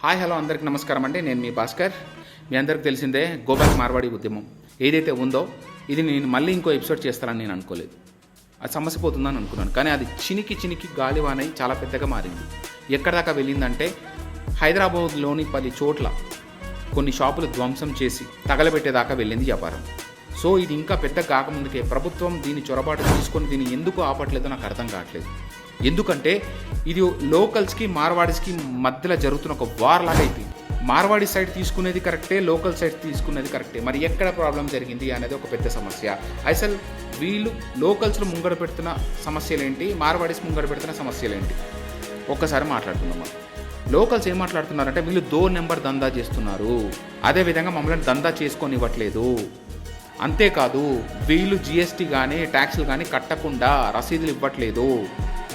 Hi hello అందరికి నమస్కారం అండి. నేను మీ భాస్కర్. మీ అందరికి తెలిసిందే గోబ్యాక్ మార్వాడి ఉద్యమం ఏదైతే ఉందో ఇది నేను మళ్ళీ ఇంకో ఎపిసోడ్ చేస్తానని నేను అనుకోలేదు. అది సమస్య పోతుందని అనుకున్నాను, కానీ అది చినికి గాలివానై చాలా పెద్దగా మారింది. ఎక్కడ దాకా వెళ్ళిందంటే హైదరాబాద్లోని 10 చోట్ల కొన్ని షాపులు ధ్వంసం చేసి తగలబెట్టేదాకా వెళ్ళింది వ్యాపారం. సో ఇది ఇంకా పెద్ద కాకముందుకే ప్రభుత్వం దీని చొరబాటు తీసుకొని దీన్ని ఎందుకు ఆపట్లేదో నాకు అర్థం కావట్లేదు. ఎందుకంటే ఇది లోకల్స్కి మార్వాడీస్కి మధ్యలో జరుగుతున్న ఒక వార్ లాగా అయిపోయింది. మార్వాడి సైడ్ తీసుకునేది కరెక్టే, లోకల్ సైడ్ తీసుకునేది కరెక్టే. మరి ఎక్కడ ప్రాబ్లం జరిగింది అనేది ఒక పెద్ద సమస్య. అసలు వీళ్ళు లోకల్స్లో ముంగడ పెడుతున్న సమస్యలు ఏంటి, మార్వాడీస్ ముంగడ పెడుతున్న సమస్యలు ఏంటి ఒక్కసారి మాట్లాడుకుందాం. మనం లోకల్స్ ఏం మాట్లాడుతున్నారంటే వీళ్ళు నెంబర్ దందా చేస్తున్నారు, అదేవిధంగా మమ్మల్ని దందా చేసుకొని ఇవ్వట్లేదు. అంతేకాదు వీళ్ళు జిఎస్టీ కానీ ట్యాక్స్లు కానీ కట్టకుండా రసీదులు ఇవ్వట్లేదు,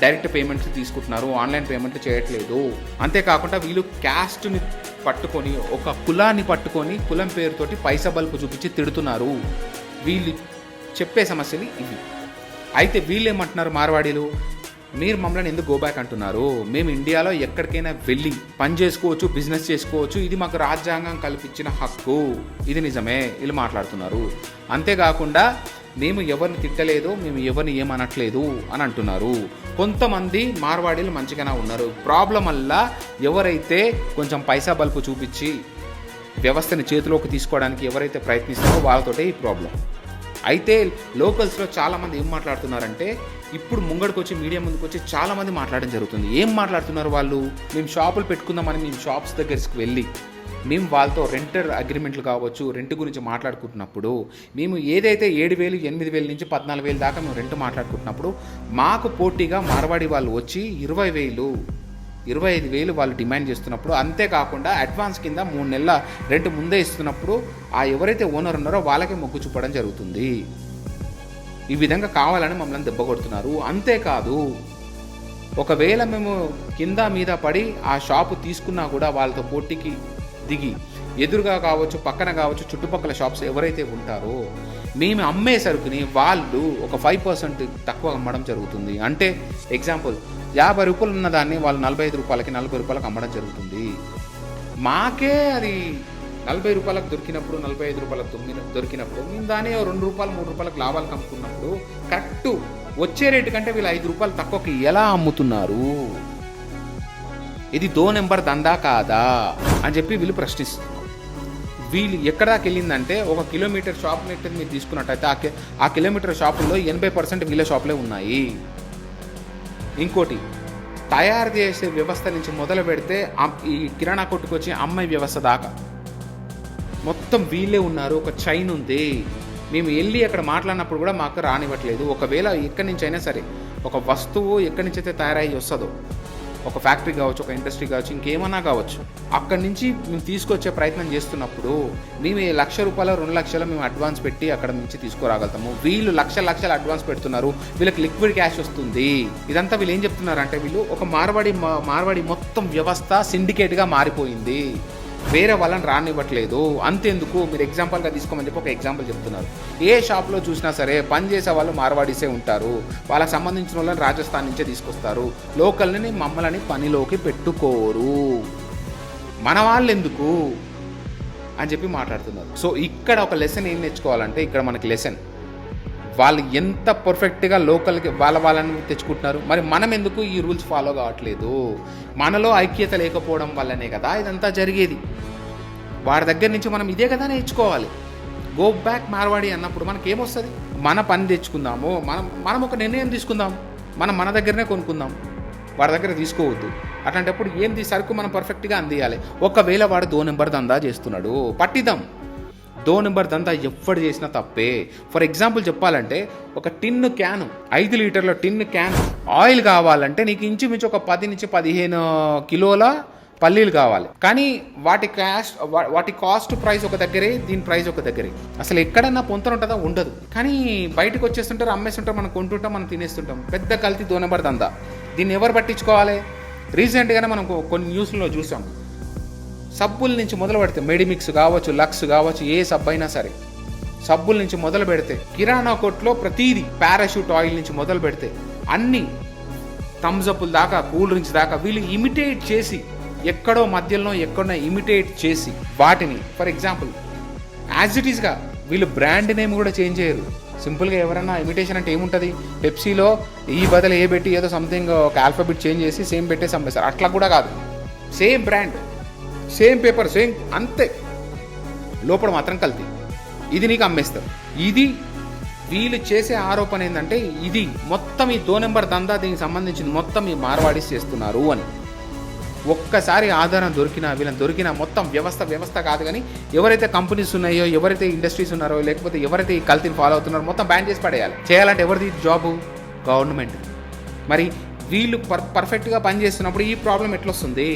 డైరెక్ట్ పేమెంట్స్ తీసుకుంటున్నారు, ఆన్లైన్ పేమెంట్లు చేయట్లేదు. అంతేకాకుండా వీళ్ళు క్యాస్ట్ని పట్టుకొని ఒక కులాన్ని పట్టుకొని కులం పేరుతోటి పైసా బల్పు చూపించి తిడుతున్నారు. వీళ్ళు చెప్పే సమస్యలు ఇవి. అయితే వీళ్ళు ఏమంటున్నారు మార్వాడీలు, మీరు మమ్మల్ని ఎందుకు గోబ్యాక్ అంటున్నారు, మేము ఇండియాలో ఎక్కడికైనా వెళ్ళి పని చేసుకోవచ్చు, బిజినెస్ చేసుకోవచ్చు, ఇది మాకు రాజ్యాంగం కల్పించిన హక్కు, ఇది నిజమే వీళ్ళు మాట్లాడుతున్నారు. అంతేకాకుండా మేము ఎవరిని తిట్టలేదు, మేము ఎవరిని ఏమనట్లేదు అని అంటున్నారు. కొంతమంది మార్వాడీలు మంచిగానే ఉన్నారు. ప్రాబ్లం వల్ల ఎవరైతే కొంచెం పైసా బల్పు చూపించి వ్యవస్థని చేతిలోకి తీసుకోవడానికి ఎవరైతే ప్రయత్నిస్తారో వాళ్ళతోటే ఈ ప్రాబ్లం. అయితే లోకల్స్లో చాలామంది ఏం మాట్లాడుతున్నారంటే ఇప్పుడు ముంగడికి వచ్చి మీడియా ముందుకు వచ్చి చాలామంది మాట్లాడడం జరుగుతుంది. ఏం మాట్లాడుతున్నారు వాళ్ళు, మేము షాపులు పెట్టుకుందామని మేము షాప్స్ దగ్గరికి వెళ్ళి మేము వాళ్ళతో రెంటర్ అగ్రిమెంట్లు కావచ్చు, రెంట్ గురించి మాట్లాడుకుంటున్నప్పుడు మేము ఏదైతే 7,000, 8,000 నుంచి 14,000 దాకా మేము రెంట్ మాట్లాడుకుంటున్నప్పుడు మాకు పోటీగా మార్వాడి వాళ్ళు వచ్చి 20,000, 25,000 వాళ్ళు డిమాండ్ చేస్తున్నప్పుడు, అంతేకాకుండా అడ్వాన్స్ కింద 3 నెలల రెంట్ ముందే ఇస్తున్నప్పుడు ఆ ఎవరైతే ఓనర్ ఉన్నారో వాళ్ళకే మొగ్గు చూపడం జరుగుతుంది. ఈ విధంగా కావాలని మమ్మల్ని దెబ్బ కొడుతున్నారు. అంతేకాదు ఒకవేళ మేము కింద మీద పడి ఆ షాపు తీసుకున్నా కూడా వాళ్ళతో పోటీకి దిగి ఎదురుగా కావచ్చు, పక్కన కావచ్చు, చుట్టుపక్కల షాప్స్ ఎవరైతే ఉంటారో మేము అమ్మే సరుకుని వాళ్ళు ఒక 5% తక్కువ అమ్మడం జరుగుతుంది. అంటే ఎగ్జాంపుల్ 50 రూపాయలు ఉన్న దాన్ని వాళ్ళు 45 రూపాయలకి, 40 రూపాయలకు అమ్మడం జరుగుతుంది. మాకే అది 40 రూపాయలకు దొరికినప్పుడు, 45 రూపాయలకు దొరికినప్పుడు మేము దాన్ని 2 రూపాయలు 3 రూపాయలకు లాభాలకు అమ్ముకున్నప్పుడు కరెక్ట్ వచ్చే రేటు కంటే వీళ్ళు 5 రూపాయలు తక్కువకి ఎలా అమ్ముతున్నారు, ఇది నెంబర్ దందా కాదా అని చెప్పి వీళ్ళు ప్రశ్నిస్తున్నారు. వీళ్ళు ఎక్కడ దాకా వెళ్ళిందంటే 1 కిలోమీటర్ షాప్ నెట్ మీరు తీసుకున్నట్టయితే ఆ కిలోమీటర్ షాపుల్లో 80% వీళ్ళ షాపులే ఉన్నాయి. ఇంకోటి తయారు చేసే వ్యవస్థ నుంచి మొదలు పెడితే ఈ కిరాణా కొట్టుకు వచ్చి అమ్మాయి వ్యవస్థ దాకా మొత్తం వీళ్ళే ఉన్నారు. ఒక చైన్ ఉంది. మేము వెళ్ళి అక్కడ మాట్లాడినప్పుడు కూడా మాకు రానివ్వట్లేదు. ఒకవేళ ఎక్కడి నుంచి అయినా సరే ఒక వస్తువు ఎక్కడి నుంచి అయితే తయారయ్యి వస్తుందో, ఒక ఫ్యాక్టరీ కావచ్చు, ఒక ఇండస్ట్రీ కావచ్చు, ఇంకేమన్నా కావచ్చు, అక్కడి నుంచి మేము తీసుకొచ్చే ప్రయత్నం చేస్తున్నప్పుడు మేము 1,00,000 రూపాయలు 2 లక్షలు మేము అడ్వాన్స్ పెట్టి అక్కడ నుంచి తీసుకురాగలుగుతాము. వీళ్ళు లక్షలు అడ్వాన్స్ పెడుతున్నారు, వీళ్ళకి లిక్విడ్ క్యాష్ వస్తుంది. ఇదంతా వీళ్ళు ఏం చెప్తున్నారంటే వీళ్ళు ఒక మార్వాడి మొత్తం వ్యవస్థ సిండికేట్గా మారిపోయింది, వేరే వాళ్ళని రానివ్వట్లేదు. అంతేందుకు మీరు ఎగ్జాంపుల్గా తీసుకోమని చెప్పి ఒక ఎగ్జాంపుల్ చెప్తున్నారు. ఏ షాప్లో చూసినా సరే పనిచేసే వాళ్ళు మార్వాడీసే ఉంటారు, వాళ్ళకి సంబంధించిన వాళ్ళని రాజస్థాన్ నుంచే తీసుకొస్తారు, లోకల్ని మమ్మల్ని పనిలోకి పెట్టుకోరు, మన వాళ్ళు ఎందుకు అని చెప్పి మాట్లాడుతున్నారు. సో ఇక్కడ ఒక లెసన్ ఏం నేర్చుకోవాలంటే, ఇక్కడ మనకి లెసన్ వాళ్ళు ఎంత పర్ఫెక్ట్గా లోకల్కి వాళ్ళని తెచ్చుకుంటున్నారు, మరి మనం ఎందుకు ఈ రూల్స్ ఫాలో కావట్లేదు, మనలో ఐక్యత లేకపోవడం వల్లనే కదా ఇదంతా జరిగేది. వాడి దగ్గర నుంచి మనం ఇదే కదా నేర్చుకోవాలి. గో బ్యాక్ మార్వాడి అన్నప్పుడు మనకేమొస్తుంది, మన పని తెచ్చుకుందాము, మనం ఒక నిర్ణయం తీసుకుందాం, మన దగ్గరనే కొనుక్కుందాం, వాడి దగ్గర తీసుకోవద్దు. అట్లాంటప్పుడు ఏంది సరుకు మనం పర్ఫెక్ట్గా అందియాలి. ఒకవేళ వాడు నెంబర్ దందా చేస్తున్నాడు, పట్టిద్దాం. నెంబర్ దందా ఎవ్వడు చేసినా తప్పే. ఫర్ ఎగ్జాంపుల్ చెప్పాలంటే ఒక టిన్ను క్యాను 5 లీటర్ల టిన్ను క్యాన్ ఆయిల్ కావాలంటే నీకు ఇంచుమించు ఒక 10 నుంచి 15 కిలోల పల్లీలు కావాలి. కానీ వాటి కాస్ట్ ప్రైస్ ఒక దగ్గరే, దీని ప్రైస్ ఒక దగ్గరే. అసలు ఎక్కడన్నా పొంతన ఉంటుందా, ఉండదు. కానీ బయటకు వచ్చేస్తుంటారు, అమ్మేస్తుంటారు, మనం కొంటుంటాం, మనం తినేస్తుంటాం. పెద్ద కల్తీ నెంబర్ దందా. దీన్ని ఎవరు పట్టించుకోవాలి? రీసెంట్గానే మనం కొన్ని న్యూస్లో చూసాం. సబ్బుల నుంచి మొదలు పెడితే మెడిమిక్స్ కావచ్చు, లక్స్ కావచ్చు, ఏ సబ్బు అయినా సరే సబ్బుల నుంచి మొదలు పెడితే కిరాణా కొట్లో ప్రతిదీ, పారాషూట్ ఆయిల్ నుంచి మొదలు పెడితే అన్ని థమ్స్ అప్ల దాకా, కూల్ డ్రింక్స్ దాకా వీళ్ళు ఇమిటేట్ చేసి ఎక్కడో మధ్యలో ఎక్కడో ఇమిటేట్ చేసి వాటిని ఫర్ ఎగ్జాంపుల్ యాజ్ ఇట్ ఈస్గా వీళ్ళు బ్రాండ్ నేమ్ కూడా చేంజ్ చేయరు. సింపుల్గా ఎవరైనా ఇమిటేషన్ అంటే ఏముంటుంది, పెప్సీలో ఈ బదులు ఏ పెట్టి ఏదో సంథింగ్ ఒక ఆల్ఫాబెట్ చేంజ్ చేసి సేమ్ పెట్టేసి అమ్మేస్తారు. అట్లా కూడా కాదు, same brand, same paper, same అంతే, లోపల మాత్రం కల్తీ. ఇది నీకు అమ్మేస్తారు. ఇది వీళ్ళు చేసే ఆరోపణ ఏంటంటే ఇది మొత్తం ఈ 2 నెంబర్ దందా దీనికి సంబంధించింది మొత్తం ఈ మార్వాడీస్ చేస్తున్నారు అని. ఒక్కసారి ఆధారం దొరికినా వీళ్ళని దొరికినా మొత్తం వ్యవస్థ కాదు, కానీ ఎవరైతే కంపెనీస్ ఉన్నాయో, ఎవరైతే ఇండస్ట్రీస్ ఉన్నారో, లేకపోతే ఎవరైతే ఈ కల్తీని ఫాలో అవుతున్నారో మొత్తం బ్యాన్ చేసి పడేయాలి. చేయాలంటే ఎవరిది జాబు? గవర్నమెంట్. మరి వీళ్ళు పర్ఫెక్ట్గా పనిచేస్తున్నప్పుడు ఈ ప్రాబ్లం ఎట్లొస్తుంది?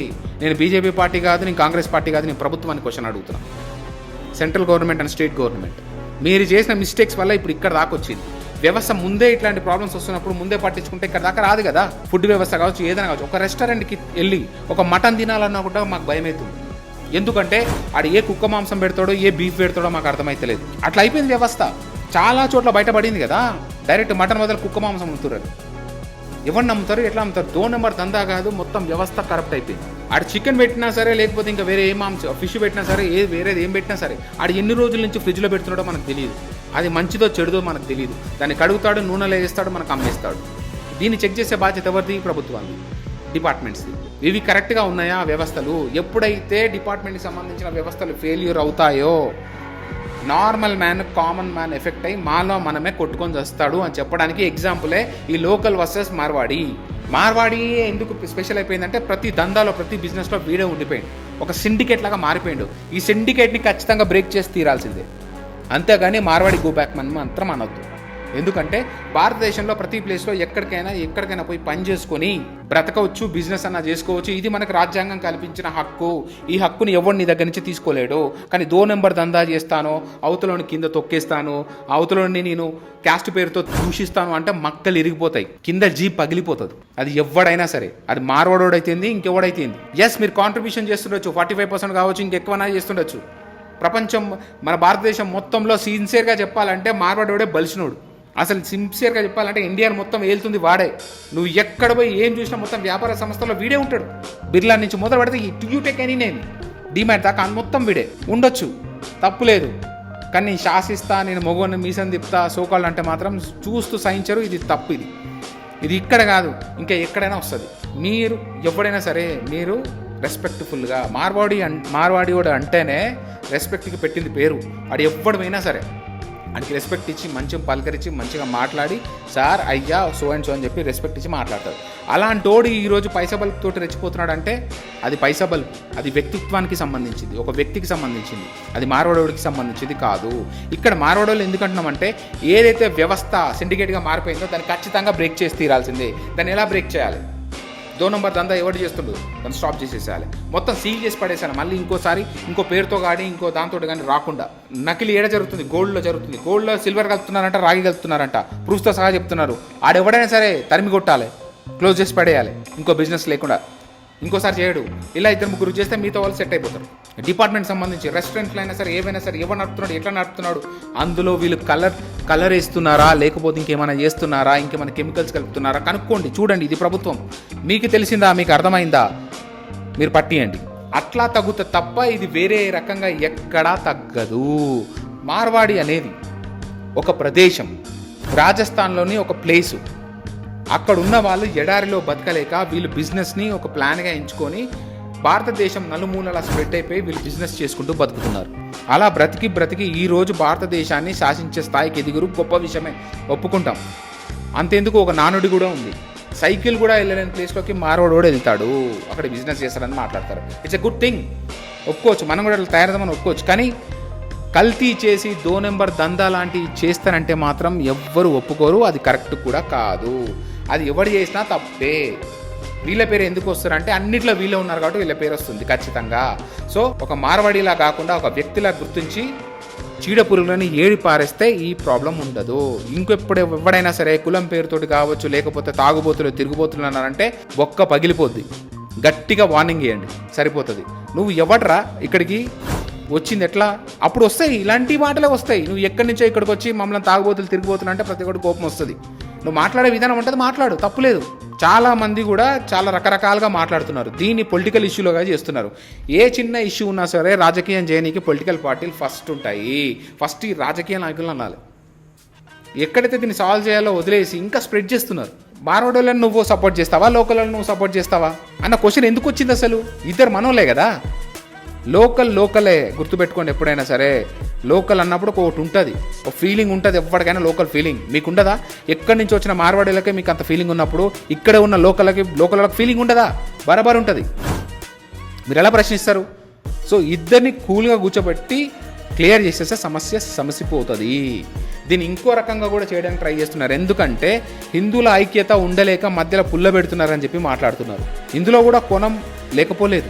నేను బీజేపీ పార్టీ కాదు, నేను కాంగ్రెస్ పార్టీ కాదు, నేను ప్రభుత్వాన్ని క్వశ్చన్ అడుగుతున్నాను. Central government and state government మీరు చేసిన మిస్టేక్స్ వల్ల ఇప్పుడు ఇక్కడ దాకా వచ్చింది. వ్యవస్థ ముందే ఇట్లాంటి ప్రాబ్లమ్స్ వస్తున్నప్పుడు ముందే పట్టించుకుంటే ఇక్కడ దాకా రాదు కదా. ఫుడ్ వ్యవస్థ కావచ్చు, ఏదైనా కావచ్చు. ఒక రెస్టారెంట్కి వెళ్ళి ఒక మటన్ తినాలన్నా కూడా మాకు భయం అవుతుంది. ఎందుకంటే ఆడు ఏ కుక్క మాంసం పెడతాడో, ఏ బీఫ్ పెడతాడో మాకు అర్థమైతలేదు. అట్లా అయిపోయింది వ్యవస్థ. చాలా చోట్ల బయటపడింది కదా, డైరెక్ట్ మటన్ బదులు కుక్క మాంసం అమ్ముతున్నారు. ఎవరు నమ్ముతారు? ఎట్లా అమ్ముతారు? 2 నెంబర్ దందా కాదు, మొత్తం వ్యవస్థ కరప్ట్ అయిపోయింది. ఆడు చికెన్ పెట్టినా సరే, లేకపోతే ఇంకా వేరే ఏ మాంసం ఫిష్ పెట్టినా సరే, వేరేది ఏం పెట్టినా సరే, ఆడు ఎన్ని రోజుల నుంచి ఫ్రిడ్జ్లో పెడుతున్నాడో మనకు తెలియదు. అది మంచిదో చెడుదో మనకు తెలియదు. దాన్ని కడుగుతాడు, నూనెలో వేస్తాడు, మనకు అమ్మేస్తాడు. దీన్ని చెక్ చేసే బాధ్యత ఎవరిది? ప్రభుత్వాన్ని, డిపార్ట్మెంట్స్ది. ఇవి కరెక్ట్గా ఉన్నాయా వ్యవస్థలు? ఎప్పుడైతే డిపార్ట్మెంట్కి సంబంధించిన వ్యవస్థలు ఫెయిల్యూర్ అవుతాయో normal man, common man effect అయ్యి మాలో మనమే కొట్టుకొని వస్తాడు అని చెప్పడానికి ఎగ్జాంపులే ఈ లోకల్ వర్సెస్ మార్వాడి ఎందుకు స్పెషల్ అయిపోయిందంటే ప్రతి దందాలో, ప్రతి బిజినెస్లో వీడే ఉండిపోయింది. ఒక సిండికేట్ లాగా మారిపోయిండు. ఈ సిండికేట్ని ఖచ్చితంగా బ్రేక్ చేసి తీరాల్సిందే. అంతేగాని మార్వాడి గో బ్యాక్ మనం మాత్రం అనొద్దు. ఎందుకంటే భారతదేశంలో ప్రతి ప్లేస్లో ఎక్కడికైనా పోయి పని చేసుకొని బ్రతకవచ్చు, బిజినెస్ అన్నా చేసుకోవచ్చు. ఇది మనకు రాజ్యాంగం కల్పించిన హక్కు. ఈ హక్కుని ఎవరు నీ దగ్గర నుంచి తీసుకోలేడు. కానీ 2 నెంబర్ దందా చేస్తాను, అవతలని కింద తొక్కేస్తాను, అవతలని నేను క్యాస్ట్ పేరుతో దూషిస్తాను అంటే మక్కలు ఇరిగిపోతాయి, కింద జీప్ పగిలిపోతుంది. అది ఎవడైనా సరే, అది మార్వాడోడైతేంది, ఇంకెవడైతేంది. ఎస్, మీరు కాంట్రిబ్యూషన్ చేస్తుండొచ్చు, 45% కావచ్చు, ఇంకెక్కువనా చేస్తుండొచ్చు. ప్రపంచం, మన భారతదేశం మొత్తంలో సిన్సియర్గా చెప్పాలంటే మార్వాడోడే బలిసినోడు. అసలు సిన్సియర్గా చెప్పాలంటే ఇండియా మొత్తం ఏలుతుంది వాడే. నువ్వు ఎక్కడ పోయి ఏం చూసినా మొత్తం వ్యాపార సంస్థల్లో వీడే ఉంటాడు. బిర్లా నుంచి మొదలు పెడితే యూటెక్ అని నేను డిమాట్ దాకా మొత్తం వీడే ఉండొచ్చు, తప్పులేదు. కానీ నేను శాసిస్తా, నేను మొగోని మీసం తిప్పుతా, సోకాళ్ళు అంటే మాత్రం చూస్తూ సహించరు. ఇది తప్పు. ఇది ఇక్కడ కాదు, ఇంకా ఎక్కడైనా వస్తుంది. మీరు ఎవడైనా సరే మీరు రెస్పెక్ట్ఫుల్గా, మార్వాడి అంటేనే రెస్పెక్ట్కి పెట్టింది పేరు. అది ఎవ్వడమైనా సరే ఆయనకి రెస్పెక్ట్ ఇచ్చి మంచిగా పలకరించి మంచిగా మాట్లాడి సార్, అయ్యా, సో అండ్ సో అని చెప్పి రెస్పెక్ట్ ఇచ్చి మాట్లాడతాడు. అలాంటోడు ఈరోజు పైసా బల్బ్ తోటి రెచ్చిపోతున్నాడు అంటే అది పైసా బల్బ్, అది వ్యక్తిత్వానికి సంబంధించింది, ఒక వ్యక్తికి సంబంధించింది, అది మార్వాడోడికి సంబంధించింది కాదు. ఇక్కడ మార్వాడోళ్ళు ఎందుకంటున్నామంటే ఏదైతే వ్యవస్థ సిండికేట్గా మారిపోయిందో దాన్ని ఖచ్చితంగా బ్రేక్ చేసి తీరాల్సిందే. దాన్ని ఎలా బ్రేక్ చేయాలి? 2 నెంబర్ దందా ఎవరు చేస్తుండదు, దాన్ని స్టాప్ చేసేసేయాలి, మొత్తం సీల్ చేసి పడేసాను. మళ్ళీ ఇంకోసారి ఇంకో పేరుతో కానీ ఇంకో దాంతో కానీ రాకుండా. నకిలీ ఏడ జరుగుతుంది? గోల్డ్లో జరుగుతుంది. గోల్డ్లో సిల్వర్ కలుపుతున్నారంట, రాగి కలుపుతున్నారంట, ప్రూఫ్తో సహా చెప్తున్నారు. ఆడెవడైనా సరే తరిమి కొట్టాలి, క్లోజ్ చేసి పడేయాలి, ఇంకో బిజినెస్ లేకుండా. ఇంకోసారి చేయడు. ఇలా 2-3 చేస్తే మీతో వాళ్ళు సెట్ అయిపోతారు. డిపార్ట్మెంట్ సంబంధించి రెస్టారెంట్లు అయినా సరే, ఏవైనా సరే, ఎవరు నడుపుతున్నాడు, ఎట్లా నడుపుతున్నాడు, అందులో వీళ్ళు కలర్ వేస్తున్నారా, లేకపోతే ఇంకేమైనా చేస్తున్నారా, ఇంకేమైనా కెమికల్స్ కలుపుతున్నారా కనుక్కోండి, చూడండి. ఇది ప్రభుత్వం. మీకు తెలిసిందా, మీకు అర్థమైందా, మీరు పట్టియండి. అట్లా తగ్గుతుంది తప్ప ఇది వేరే రకంగా ఎక్కడా తగ్గదు. మార్వాడి అనేది ఒక ప్రదేశం, రాజస్థాన్లోని ఒక ప్లేసు. అక్కడ ఉన్న వాళ్ళు ఎడారిలో బతకలేక వీళ్ళు బిజినెస్ని ఒక ప్లాన్గా ఎంచుకొని భారతదేశం నలుమూలలా స్ప్రెడ్ అయిపోయి వీళ్ళు బిజినెస్ చేసుకుంటూ బతుకుతున్నారు. అలా బ్రతికి ఈరోజు భారతదేశాన్ని శాసించే స్థాయికి ఎదుగురు. గొప్ప విషయమే, ఒప్పుకుంటాం. అంతేందుకు ఒక నానుడి కూడా ఉంది, సైకిల్ కూడా వెళ్ళలేని ప్లేస్లోకి మార్వాడోడు వెళ్తాడు, అక్కడ బిజినెస్ చేస్తారని మాట్లాడతారు. ఇట్స్ ఎ గుడ్ థింగ్, ఒప్పుకోవచ్చు. మనం కూడా అట్లా తయారదామని ఒప్పుకోవచ్చు. కానీ కల్తీ చేసి 2 నెంబర్ దందా లాంటివి చేస్తారంటే మాత్రం ఎవ్వరు ఒప్పుకోరు. అది కరెక్ట్ కూడా కాదు. అది ఎవరు చేసినా తప్పే. వీళ్ళ పేరు ఎందుకు వస్తారంటే అన్నిట్లో వీళ్ళే ఉన్నారు కాబట్టి వీళ్ళ పేరు వస్తుంది ఖచ్చితంగా. సో ఒక మార్వాడిలా కాకుండా ఒక వ్యక్తిలా గుర్తించి చీడపురుగులని ఏడి పారేస్తే ఈ ప్రాబ్లం ఉండదు. ఇంకెప్పుడు ఎవడైనా సరే కులం పేరుతోటి కావచ్చు, లేకపోతే తాగుబోతులు తిరుగుబోతులు అన్నారంటే ఒక్క పగిలిపోద్ది. గట్టిగా వార్నింగ్ ఇవ్వండి, సరిపోతుంది. నువ్వు ఎవడరా ఇక్కడికి వచ్చింది, ఎట్లా? అప్పుడు వస్తాయి, ఇలాంటి మాటలే వస్తాయి. నువ్వు ఎక్కడి నుంచో ఇక్కడికి వచ్చి మమ్మల్ని తాగుబోతులు తిరిగిపోతున్నా అంటే ప్రతి ఒక్కటి కోపం వస్తుంది. నువ్వు మాట్లాడే విధానం ఉంటుంది, మాట్లాడు, తప్పులేదు. చాలామంది కూడా చాలా రకరకాలుగా మాట్లాడుతున్నారు, దీన్ని పొలిటికల్ ఇష్యూలుగా చేస్తున్నారు. ఏ చిన్న ఇష్యూ ఉన్నా సరే రాజకీయం చేయడానికి పొలిటికల్ పార్టీలు ఫస్ట్ ఉంటాయి. ఫస్ట్ ఈ రాజకీయ నాయకులను అనాలి. ఎక్కడైతే దీన్ని సాల్వ్ చేయాలో వదిలేసి ఇంకా స్ప్రెడ్ చేస్తున్నారు. మార్వాడోళ్ళని నువ్వు సపోర్ట్ చేస్తావా, లోకల్ని నువ్వు సపోర్ట్ చేస్తావా అన్న క్వశ్చన్ ఎందుకు వచ్చింది అసలు? ఇద్దరు మనోలే కదా. లోకలే గుర్తుపెట్టుకోండి. ఎప్పుడైనా సరే లోకల్ అన్నప్పుడు ఒకటి ఉంటుంది, ఒక ఫీలింగ్ ఉంటుంది ఎవరికైనా. లోకల్ ఫీలింగ్ మీకు ఉండదా? ఎక్కడి నుంచి వచ్చిన మార్వాడీలకే మీకు అంత ఫీలింగ్ ఉన్నప్పుడు ఇక్కడే ఉన్న లోకల్కి ఫీలింగ్ ఉండదా? బరాబర్ ఉంటుంది. మీరు ఎలా ప్రశ్నిస్తారు? సో ఇద్దరిని కూల్గా కూర్చోబెట్టి క్లియర్ చేసేస్తే సమసిపోతుంది. దీన్ని ఇంకో రకంగా కూడా చేయడానికి ట్రై చేస్తున్నారు. ఎందుకంటే హిందువుల ఐక్యత ఉండలేక మధ్యలో పుల్ల పెడుతున్నారని చెప్పి మాట్లాడుతున్నారు. ఇందులో కూడా కోణం లేకపోలేదు.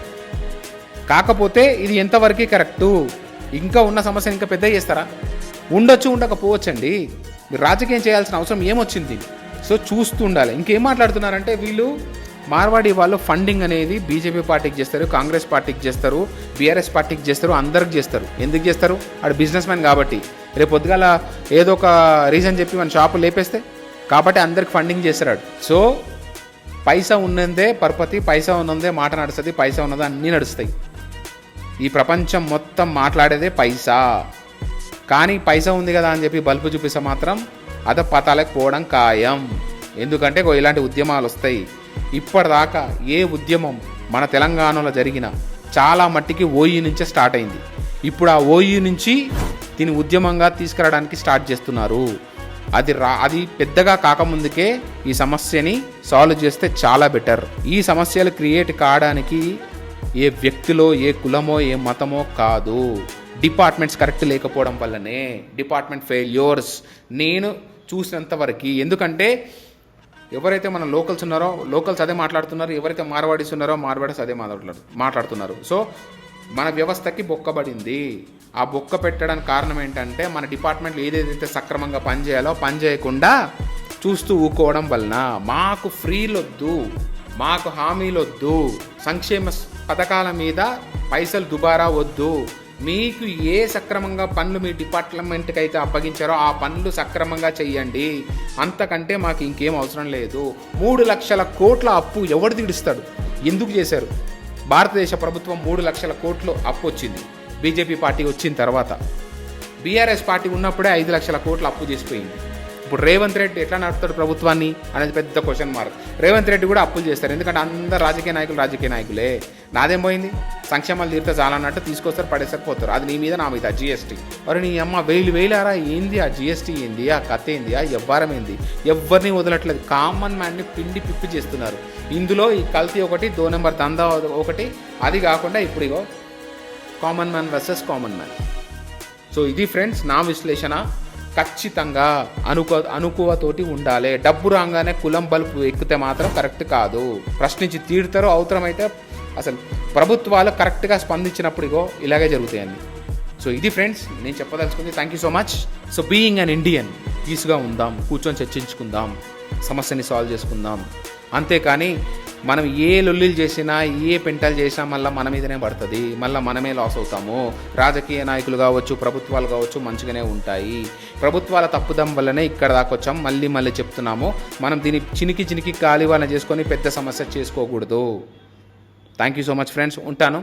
కాకపోతే ఇది ఎంతవరకు కరెక్టు? ఇంకా ఉన్న సమస్యను ఇంకా పెద్ద చేస్తారా? ఉండొచ్చు, ఉండకపోవచ్చండి. మీరు రాజకీయం చేయాల్సిన అవసరం ఏమొచ్చింది? సో చూస్తూ ఉండాలి. ఇంకేం మాట్లాడుతున్నారంటే వీళ్ళు మార్వాడి వాళ్ళు ఫండింగ్ అనేది బీజేపీ పార్టీకి చేస్తారు, కాంగ్రెస్ పార్టీకి చేస్తారు, బీఆర్ఎస్ పార్టీకి చేస్తారు, అందరికి చేస్తారు. ఎందుకు చేస్తారు? ఆడు బిజినెస్ మ్యాన్ కాబట్టి. రేపు పొద్దుగాల ఏదో ఒక రీజన్ చెప్పి మన షాపు లేపేస్తే కాబట్టి అందరికి ఫండింగ్ చేస్తాడు. సో పైసా ఉన్నదే పరపతి, పైసా ఉన్నదే మాట నడుస్తుంది, పైసా ఉన్నదే అన్నీ నడుస్తాయి. ఈ ప్రపంచం మొత్తం మాట్లాడేదే పైసా. కానీ పైసా ఉంది కదా అని చెప్పి బల్బు చూపిస్తే మాత్రం పతాలకు పోవడం ఖాయం. ఎందుకంటే ఇలాంటి ఉద్యమాలు వస్తాయి. ఇప్పటిదాకా ఏ ఉద్యమం మన తెలంగాణలో జరిగిన చాలా మట్టికి ఓయి నుంచే స్టార్ట్ అయింది. ఇప్పుడు ఆ ఓయి నుంచి దీన్ని ఉద్యమంగా తీసుకురావడానికి స్టార్ట్ చేస్తున్నారు. అది పెద్దగా కాకముందుకే ఈ సమస్యని సాల్వ్ చేస్తే చాలా బెటర్. ఈ సమస్యలు క్రియేట్ కావడానికి ఏ వ్యక్తిలో, ఏ కులమో, ఏ మతమో కాదు, డిపార్ట్మెంట్స్ కరెక్ట్ లేకపోవడం వల్లనే. డిపార్ట్మెంట్ ఫెయిల్యూర్స్ నేను చూసినంత వరకు. ఎందుకంటే ఎవరైతే మన లోకల్స్ ఉన్నారో లోకల్స్ అదే మాట్లాడుతున్నారు, ఎవరైతే మార్వాడీస్ ఉన్నారో మార్వాడీస్ అదే మాట్లాడుతున్నారు. సో మన వ్యవస్థకి బొక్కబడింది. ఆ బొక్క పెట్టడానికి కారణం ఏంటంటే మన డిపార్ట్మెంట్లు ఏదైతే సక్రమంగా పనిచేయాలో పనిచేయకుండా చూస్తూ ఊకోవడం వలన. మాకు ఫ్రీలొద్దు, మాకు హామీలొద్దు, సంక్షేమ పథకాల మీద పైసలు దుబారా వద్దు, మీకు ఏ సక్రమంగా పనులు మీ డిపార్ట్మెంట్కి అయితే అప్పగించారో ఆ పనులు సక్రమంగా చెయ్యండి, అంతకంటే మాకు ఇంకేం అవసరం లేదు. 3 లక్షల కోట్ల అప్పు ఎవడు తీడుస్తాడు? ఎందుకు చేశారు? భారతదేశ ప్రభుత్వం 3 లక్షల కోట్లు అప్పు వచ్చింది బీజేపీ పార్టీ వచ్చిన తర్వాత. బీఆర్ఎస్ పార్టీ ఉన్నప్పుడే 5 లక్షల కోట్లు అప్పు చేసిపోయింది. ఇప్పుడు రేవంత్ రెడ్డి ఎట్లా నడుపుతాడు ప్రభుత్వాన్ని అనేది పెద్ద క్వశ్చన్ మార్క్. రేవంత్ రెడ్డి కూడా అప్పులు చేస్తారు, ఎందుకంటే అందరు రాజకీయ నాయకులే. నాదేం పోయింది? సంక్షేమాలు తీరితే చాలా అన్నట్టు తీసుకొస్తారు, పడేసారి పోతారు. అది నీ మీద నా మీద జిఎస్టీ. మరి నీ అమ్మ వేలారా ఏంది? ఆ జిఎస్టీ ఏంది? ఆ కథ ఏంది? ఆ వ్యవహారం ఏంది? ఎవరిని వదలట్లేదు. కామన్ మ్యాన్ని పిండి పిప్పి చేస్తున్నారు. ఇందులో ఈ కల్తీ ఒకటి, 2 నెంబర్ దందా ఒకటి. అది కాకుండా ఇప్పుడు common man versus common man. So ఇది ఫ్రెండ్స్ నా విశ్లేషణ. ఖచ్చితంగా అనుకువతోటి ఉండాలి. డబ్బు రాగానే కులం బల్బు ఎక్కితే మాత్రం కరెక్ట్ కాదు. ప్రశ్నించి తీరుతారు. అవసరమైతే అసలు ప్రభుత్వాలు కరెక్ట్గా స్పందించినప్పుడు ఇలాగే జరుగుతాయండి. సో ఇది ఫ్రెండ్స్ నేను చెప్పదలుచుకుంది. Thank you so much. So being an Indian పీస్గా ఉందాం, కూర్చొని చర్చించుకుందాం, సమస్యని సాల్వ్ చేసుకుందాం. అంతేకాని మనం ఏ లొల్లిలు చేసినా, ఏ పెంటలు చేసినా మళ్ళీ మన మీదనే పడుతుంది, మళ్ళీ మనమే లాస్ అవుతాము. రాజకీయ నాయకులు కావచ్చు, ప్రభుత్వాలు కావచ్చు మంచిగానే ఉంటాయి. ప్రభుత్వాల తప్పుదం వల్లనే ఇక్కడ దాకా వచ్చాం. మళ్ళీ చెప్తున్నాము, మనం దీన్ని చినికి కాలివాన చేసుకొని పెద్ద సమస్య చేసుకోకూడదు. Thank you so much friends. ఉంటాను.